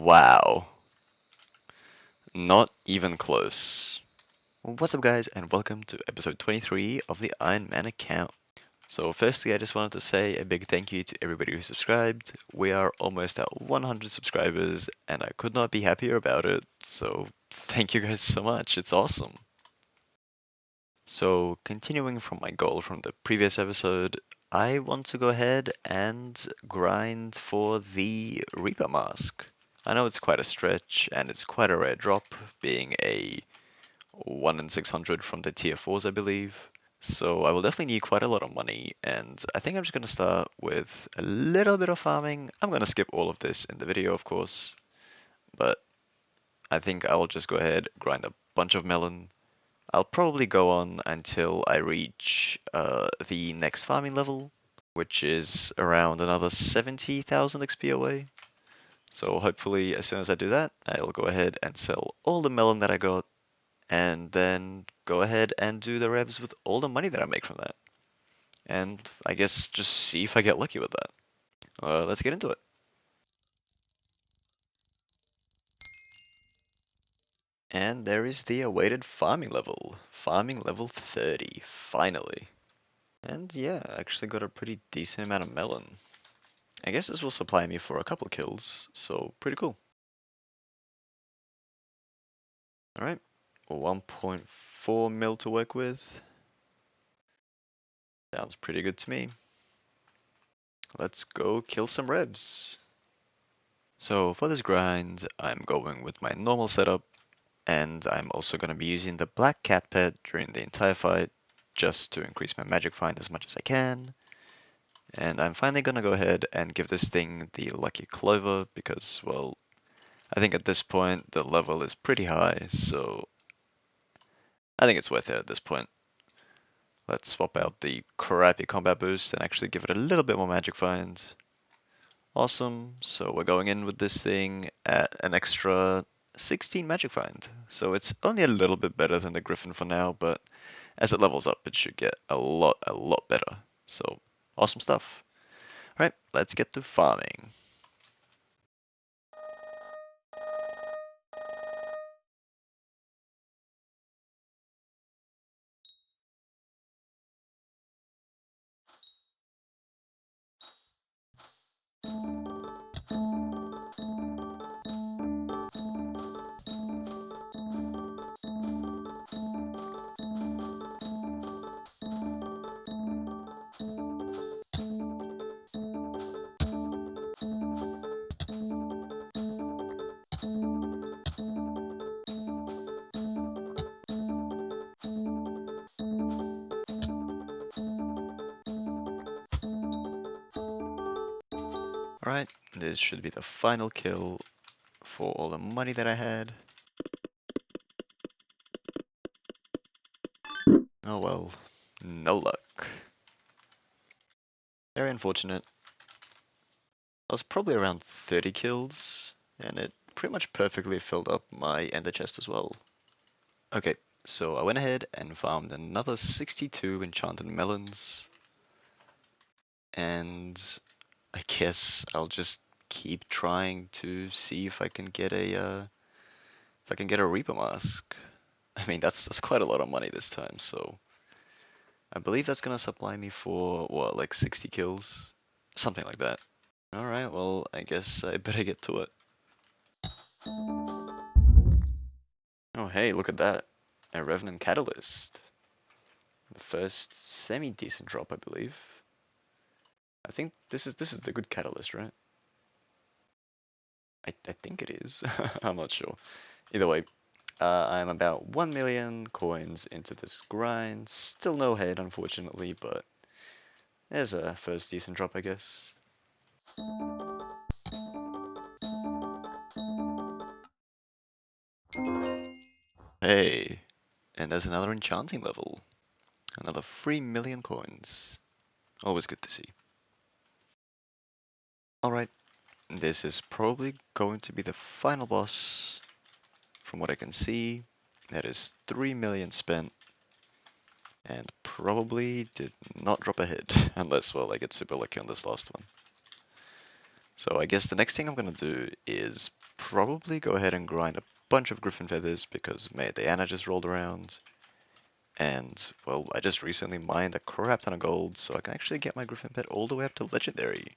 Wow. Not even close. What's up guys and welcome to episode 23 of the IRONMAN account. So firstly I just wanted to say a big thank you to everybody who subscribed. We are almost at 100 subscribers and I could not be happier about it. So thank you guys so much, it's awesome. So continuing from my goal from the previous episode, I want to go ahead and grind for the Reaper mask. I know it's quite a stretch and it's quite a rare drop, being a 1 in 600 from the tier 4s, I believe. So I will definitely need quite a lot of money, and I think I'm just going to start with a little bit of farming. I'm going to skip all of this in the video, of course, but I think I'll just go ahead, grind a bunch of melon. I'll probably go on until I reach the next farming level, which is around another 70,000 XP away. So hopefully as soon as I do that, I'll go ahead and sell all the melon that I got, and then go ahead and do the revs with all the money that I make from that. And I guess just see if I get lucky with that. Let's get into it. And there is the awaited farming level. Farming level 30, finally. And yeah, I actually got a pretty decent amount of melon. I guess this will supply me for a couple kills, so pretty cool. Alright, 1.4 mil to work with. Sounds pretty good to me. Let's go kill some revs. So for this grind, I'm going with my normal setup, and I'm also going to be using the black cat pet during the entire fight, just to increase my magic find as much as I can. And I'm finally going to go ahead and give this thing the lucky clover, because, well, I think at this point the level is pretty high, so I think it's worth it at this point. Let's swap out the crappy combat boost and actually give it a little bit more magic find. Awesome, so we're going in with this thing at an extra 16 magic find. So it's only a little bit better than the Griffin for now, but as it levels up it should get a lot better. So awesome stuff. Alright, let's get to farming. Alright, this should be the final kill for all the money that I had. Oh well, no luck. Very unfortunate. I was probably around 30 kills, and it pretty much perfectly filled up my ender chest as well. Okay, so I went ahead and farmed another 62 enchanted melons, and I guess I'll just keep trying to see if I can get a Reaper mask. I mean that's quite a lot of money this time, so I believe that's gonna supply me for what, like 60 kills, something like that. All right, well I guess I better get to it. Oh hey, look at that, a Revenant Catalyst. The first semi-decent drop, I believe. I think this is the good catalyst, right? I think it is. I'm not sure. Either way, I'm about 1 million coins into this grind. Still no head, unfortunately, but there's a first decent drop, I guess. Hey, and there's another enchanting level. Another 3 million coins. Always good to see. Alright, this is probably going to be the final boss. From what I can see, that is 3 million spent, and probably did not drop a hit, unless, well, I get super lucky on this last one. So I guess the next thing I'm gonna do is probably go ahead and grind a bunch of Griffin Feathers because May Diana just rolled around. And, well, I just recently mined a crap ton of gold, so I can actually get my Griffin Pet all the way up to Legendary.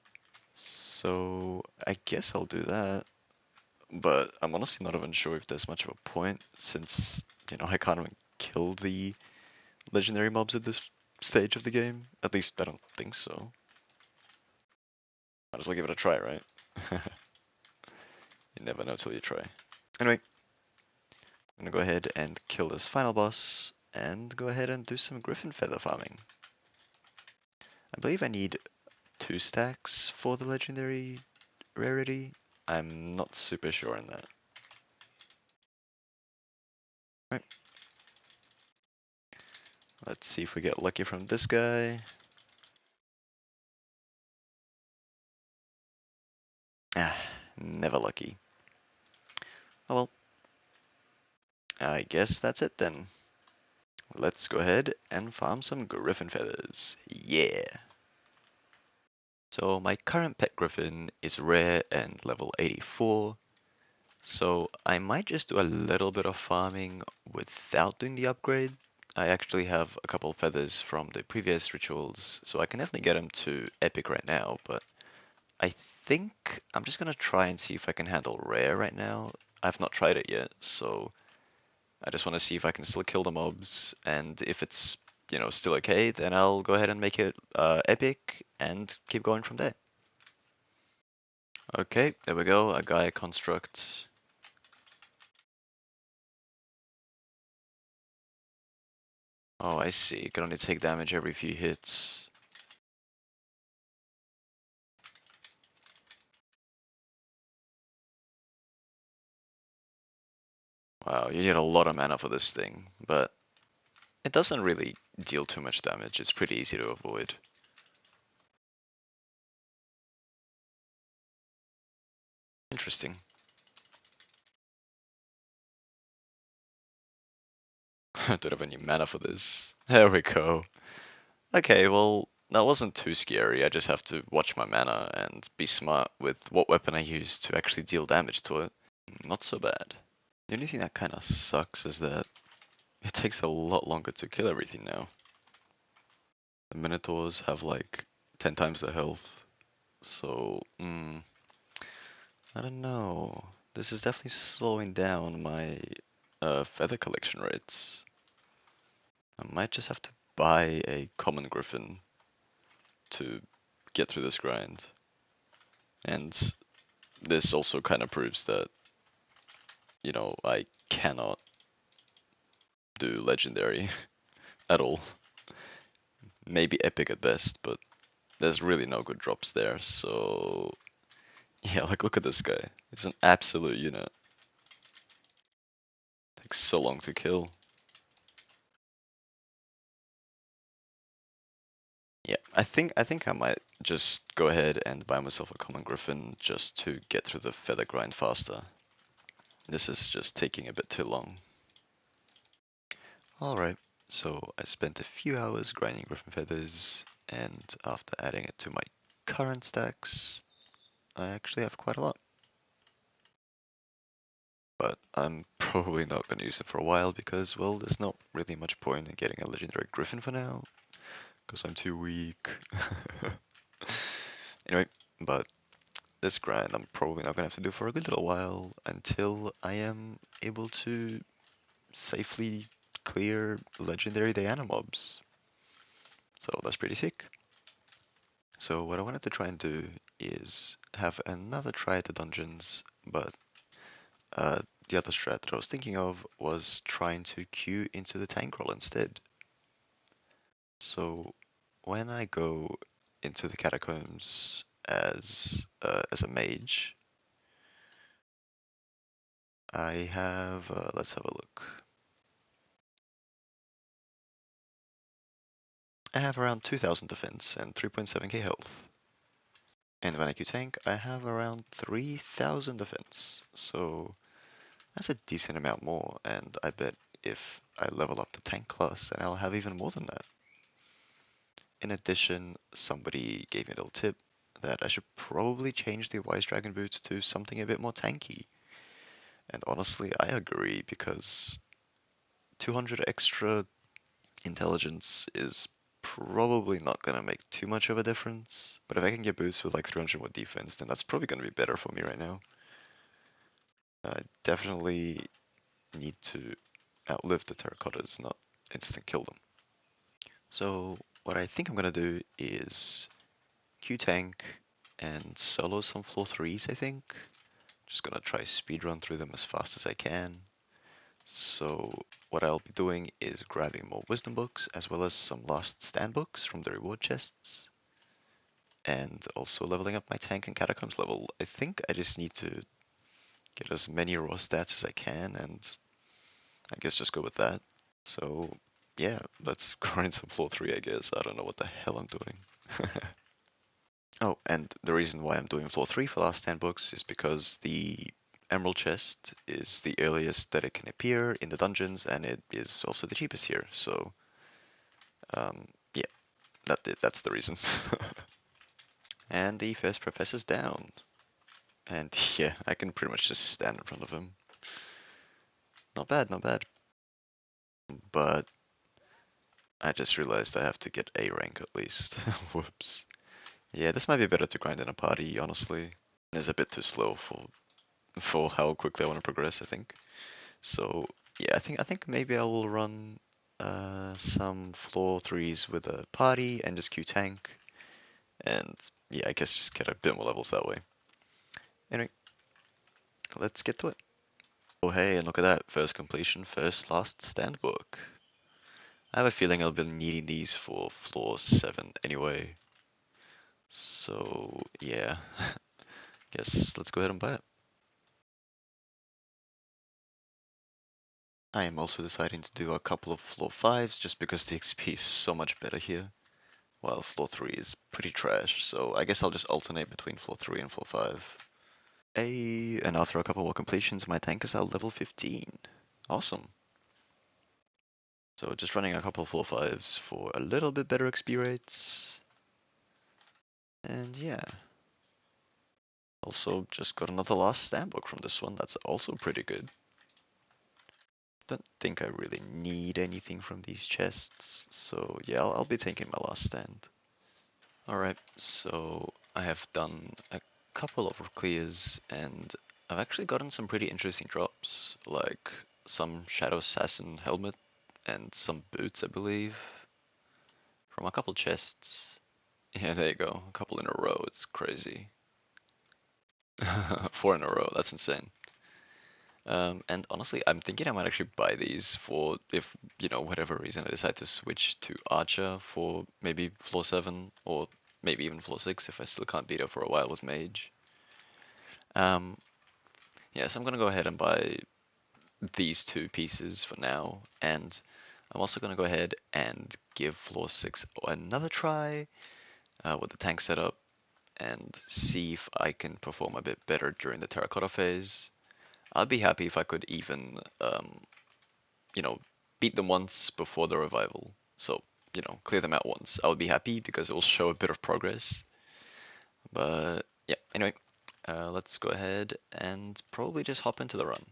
So, I guess I'll do that. But I'm honestly not even sure if there's much of a point, since, I can't even kill the Legendary mobs at this stage of the game. At least, I don't think so. Might as well give it a try, right? You never know till you try. Anyway, I'm gonna go ahead and kill this final boss, and go ahead and do some Griffin Feather farming. I believe I need 2 stacks for the legendary rarity. I'm not super sure on that. Right. Let's see if we get lucky from this guy. Ah, never lucky. Oh well. I guess that's it then. Let's go ahead and farm some Griffin Feathers. Yeah. So my current pet Griffin is rare and level 84. So I might just do a little bit of farming without doing the upgrade. I actually have a couple feathers from the previous rituals, so I can definitely get them to epic right now, but I think I'm just gonna try and see if I can handle rare right now. I've not tried it yet, so I just want to see if I can still kill the mobs, and if it's, still okay, then I'll go ahead and make it epic and keep going from there. Okay, there we go, a Gaia construct. Oh, I see. You can only take damage every few hits. Wow, you need a lot of mana for this thing, but it doesn't really deal too much damage. It's pretty easy to avoid. Interesting. I don't have any mana for this. There we go. Okay, well, that wasn't too scary. I just have to watch my mana and be smart with what weapon I use to actually deal damage to it. Not so bad. The only thing that kind of sucks is that it takes a lot longer to kill everything now. The Minotaurs have like 10 times the health, so I don't know. This is definitely slowing down my feather collection rates. I might just have to buy a common griffin to get through this grind. And this also kind of proves that, I cannot do legendary at all. Maybe epic at best, but there's really no good drops there. So, yeah, like look at this guy. He's an absolute unit. Takes so long to kill. Yeah, I think I might just go ahead and buy myself a common griffin just to get through the feather grind faster. This is just taking a bit too long. Alright, so I spent a few hours grinding griffin feathers, and after adding it to my current stacks, I actually have quite a lot. But I'm probably not going to use it for a while because, well, there's not really much point in getting a legendary griffin for now, because I'm too weak. Anyway, but this grind I'm probably not going to have to do for a good little while until I am able to safely clear legendary Diana mobs. So that's pretty sick. So what I wanted to try and do is have another try at the dungeons, but the other strat that I was thinking of was trying to queue into the tank role instead. So when I go into the catacombs as a mage, I have let's have a look. I have around 2000 defense and 3.7k health. And when I queue tank, I have around 3000 defense. So that's a decent amount more, and I bet if I level up the tank class, then I'll have even more than that. In addition, somebody gave me a little tip that I should probably change the Wise Dragon boots to something a bit more tanky, And honestly, I agree because 200 extra intelligence is probably not gonna make too much of a difference. But if I can get boosts with like 300 more defense, then that's probably gonna be better for me right now. I definitely need to outlive the terracottas, not instant kill them. So what I think I'm gonna do is Q tank and solo some floor 3s, I think. Just gonna try speedrun through them as fast as I can. So what I'll be doing is grabbing more wisdom books as well as some last stand books from the reward chests. And also leveling up my tank and catacombs level. I think I just need to get as many raw stats as I can and I guess just go with that. So yeah, let's grind some floor 3 I guess. I don't know what the hell I'm doing. Oh, and the reason why I'm doing floor 3 for last 10 books is because the Emerald chest is the earliest that it can appear in the dungeons, and it is also the cheapest here. So, yeah, that's the reason. And the first professor's down. And yeah, I can pretty much just stand in front of him. Not bad, not bad. But I just realized I have to get A rank at least. Whoops. Yeah, this might be better to grind in a party, honestly. It's a bit too slow for how quickly I want to progress, I think. So yeah, I think maybe I will run some floor 3s with a party and just Q tank, and yeah, I guess just get a bit more levels that way. Anyway, let's get to it. Oh hey, and look at that, first completion, first last stand book. I have a feeling I'll be needing these for floor 7 anyway. So yeah, guess let's go ahead and buy it. I am also deciding to do a couple of floor 5s just because the XP is so much better here. Well, floor 3 is pretty trash, so I guess I'll just alternate between floor 3 and floor 5. And after a couple more completions, my tank is at level 15. Awesome. So just running a couple of floor 5s for a little bit better XP rates. And yeah. Also just got another last stand book from this one, that's also pretty good. Don't think I really need anything from these chests, so yeah, I'll be taking my last stand. Alright, so I have done a couple of clears and I've actually gotten some pretty interesting drops, like some Shadow Assassin helmet and some boots, I believe, from a couple chests. Yeah, there you go, a couple in a row, it's crazy. 4 in a row, that's insane. And honestly, I'm thinking I might actually buy these for if, whatever reason I decide to switch to Archer for maybe floor 7 or maybe even floor 6 if I still can't beat her for a while with Mage. Um, yeah, so I'm gonna go ahead and buy these two pieces for now, and I'm also gonna go ahead and give floor 6 another try with the tank setup and see if I can perform a bit better during the terracotta phase. I'd be happy if I could even, you know, beat them once before the revival. So, clear them out once. I would be happy because it will show a bit of progress. But yeah, anyway, let's go ahead and probably just hop into the run.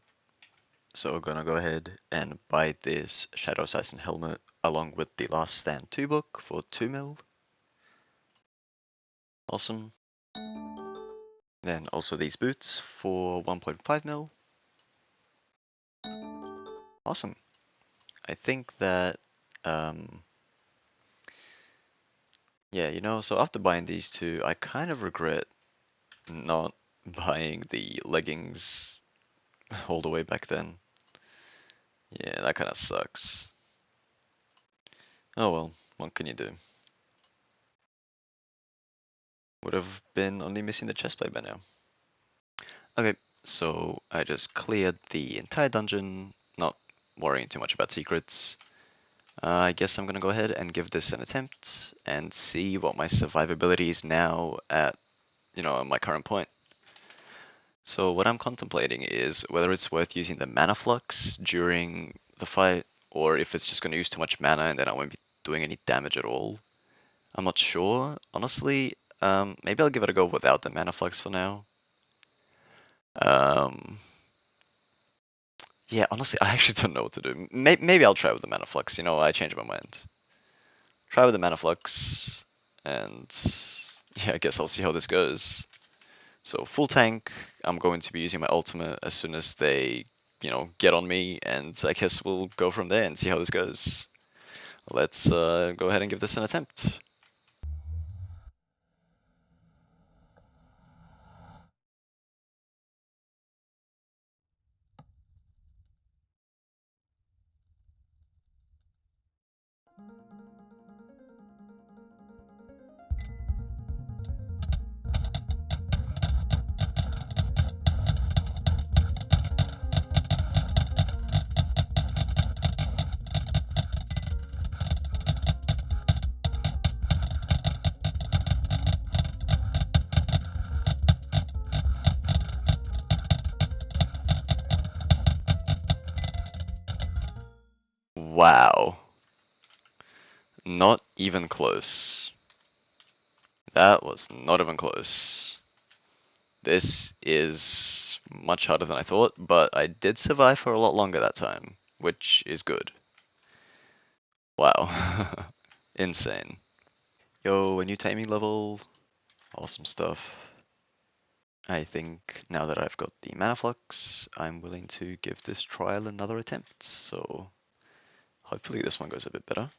So we're gonna go ahead and buy this Shadow Assassin helmet along with the Last Stand 2 book for 2 mil. Awesome. Then also these boots for 1.5 mil. Awesome. I think that, um, yeah, so after buying these two, I kind of regret not buying the leggings all the way back then. Yeah, that kind of sucks. Oh well, what can you do? Would have been only missing the chestplate by now. Okay, so I just cleared the entire dungeon, not worrying too much about secrets. I guess I'm gonna go ahead and give this an attempt and see what my survivability is now at, my current point. So what I'm contemplating is whether it's worth using the mana flux during the fight, or if it's just gonna use too much mana and then I won't be doing any damage at all. I'm not sure, honestly. Maybe I'll give it a go without the mana flux for now. Um, Yeah, honestly, I actually don't know what to do. Maybe I'll try with the Mana Flux. You know, I changed my mind. Try with the Mana Flux, and yeah, I guess I'll see how this goes. So full tank, I'm going to be using my ultimate as soon as they, get on me, and I guess we'll go from there and see how this goes. Let's go ahead and give this an attempt. Wow. Not even close. That was not even close. This is much harder than I thought, but I did survive for a lot longer that time, which is good. Wow. Insane. Yo, a new timing level. Awesome stuff. I think now that I've got the Mana Flux, I'm willing to give this trial another attempt, so hopefully this one goes a bit better.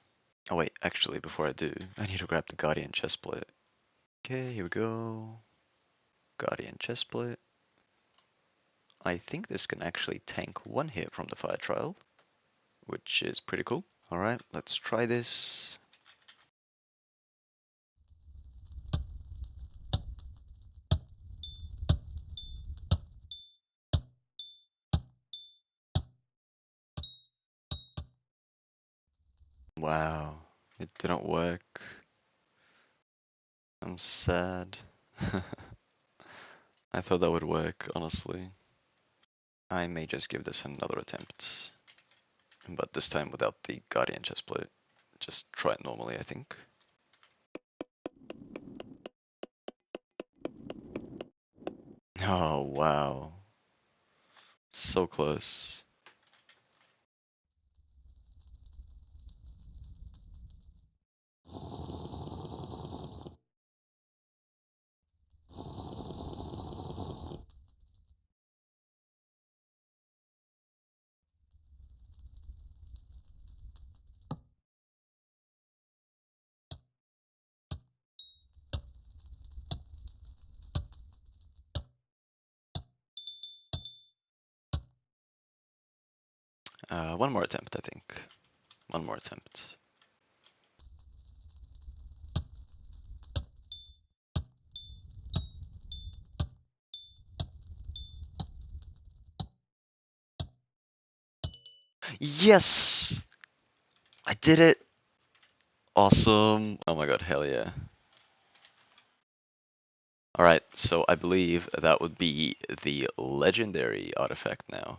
Oh wait, actually, before I do, I need to grab the Guardian chestplate. Okay, here we go. Guardian chestplate. I think this can actually tank one hit from the fire trial, which is pretty cool. Alright, let's try this. Wow, it didn't work. I'm sad. I thought that would work, honestly. I may just give this another attempt, but this time without the Guardian chestplate. Just try it normally, I think. Oh, wow. So close. One more attempt, I think. One more attempt. Yes! I did it! Awesome. Oh my god, hell yeah. Alright, so I believe that would be the legendary artifact now.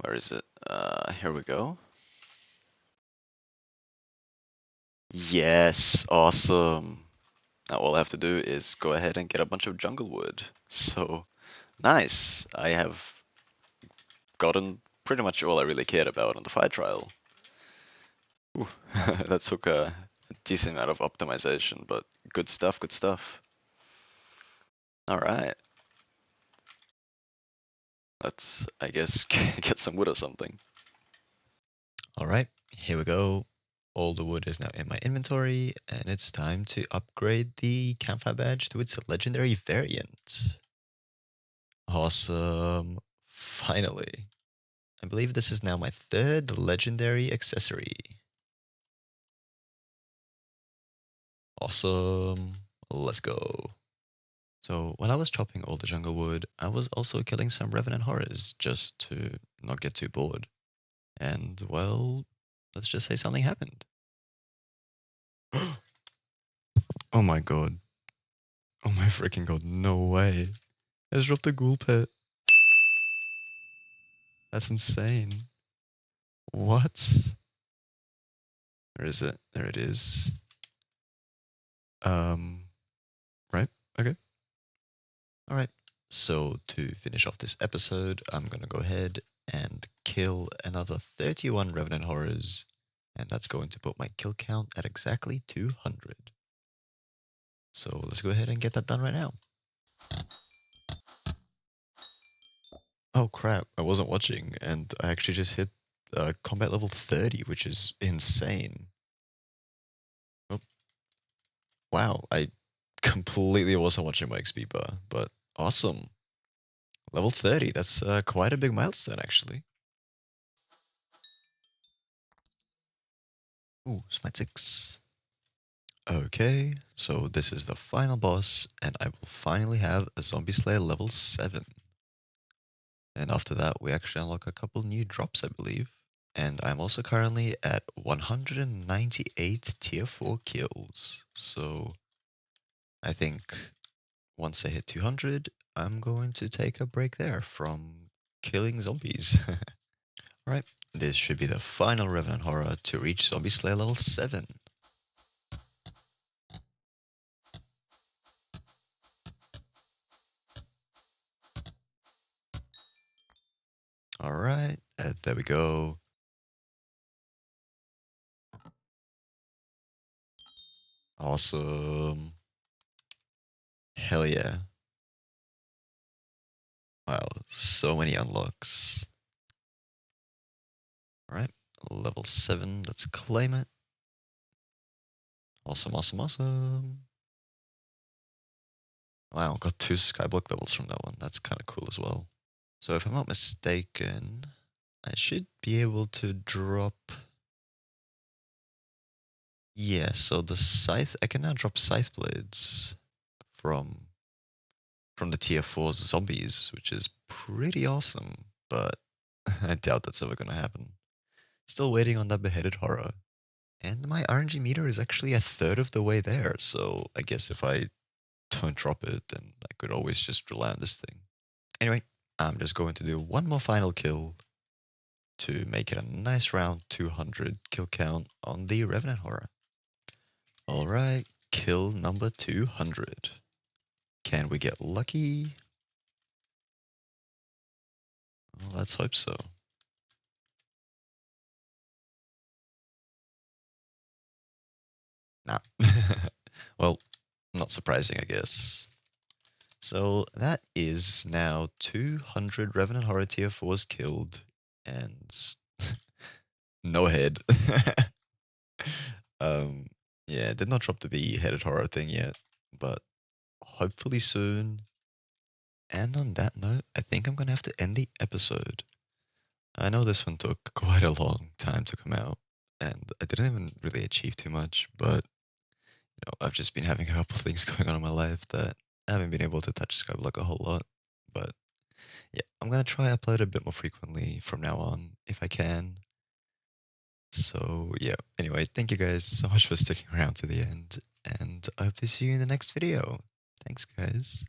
Where is it? Here we go. Yes, awesome. Now all I have to do is go ahead and get a bunch of jungle wood. So, nice. I have gotten pretty much all I really cared about on the fire trial. Ooh, that took a decent amount of optimization, but good stuff, good stuff. Alright. Let's, I guess, get some wood or something. Alright, here we go. All the wood is now in my inventory, and it's time to upgrade the campfire badge to its legendary variant. Awesome. Finally. I believe this is now my third legendary accessory. Awesome. Let's go. So while I was chopping all the jungle wood, I was also killing some revenant horrors just to not get too bored. And well, let's just say something happened. Oh my god. Oh my freaking god, no way. I just dropped a ghoul pet. That's insane. What? Where is it? There it is. Right? Okay. Alright. So to finish off this episode, I'm gonna go ahead and kill another 31 Revenant Horrors, and that's going to put my kill count at exactly 200. So let's go ahead and get that done right now. Oh crap, I wasn't watching, and I actually just hit combat level 30, which is insane. Oh, wow, I completely wasn't watching my XP bar, but awesome. Level 30, that's quite a big milestone actually. Ooh, Smite 6. Okay, so this is the final boss, and I will finally have a Zombie Slayer level 7. And after that, we actually unlock a couple new drops, I believe. And I'm also currently at 198 tier 4 kills. So I think once I hit 200, I'm going to take a break there from killing zombies. Alright, this should be the final Revenant Horror to reach Zombie Slayer level 7. Alright, there we go. Awesome. Hell yeah. Wow, so many unlocks. Alright, level 7, let's claim it. Awesome, awesome, awesome. Wow, got 2 Skyblock levels from that one. That's kind of cool as well. So if I'm not mistaken, I should be able to drop... Yeah, so the Scythe, I can now drop Scythe Blades from the tier 4's zombies, which is pretty awesome, but I doubt that's ever going to happen. Still waiting on that Beheaded Horror. And my RNG meter is actually a third of the way there, so I guess if I don't drop it, then I could always just rely on this thing. Anyway, I'm just going to do one more final kill to make it a nice round 200 kill count on the Revenant Horror. Alright, kill number 200. Can we get lucky? Well, let's hope so. Nah. Well, not surprising, I guess. So that is now 200 Revenant Horror tier 4s killed, and no head. um, yeah, did not drop the beheaded horror thing yet, but hopefully soon. And on that note, I think I'm gonna have to end the episode. I know this one took quite a long time to come out, and I didn't even really achieve too much, but I've just been having a couple things going on in my life that I haven't been able to touch Skyblock a whole lot. But yeah, I'm gonna try upload a bit more frequently from now on if I can. So yeah, anyway, thank you guys so much for sticking around to the end, and I hope to see you in the next video. Thanks, guys.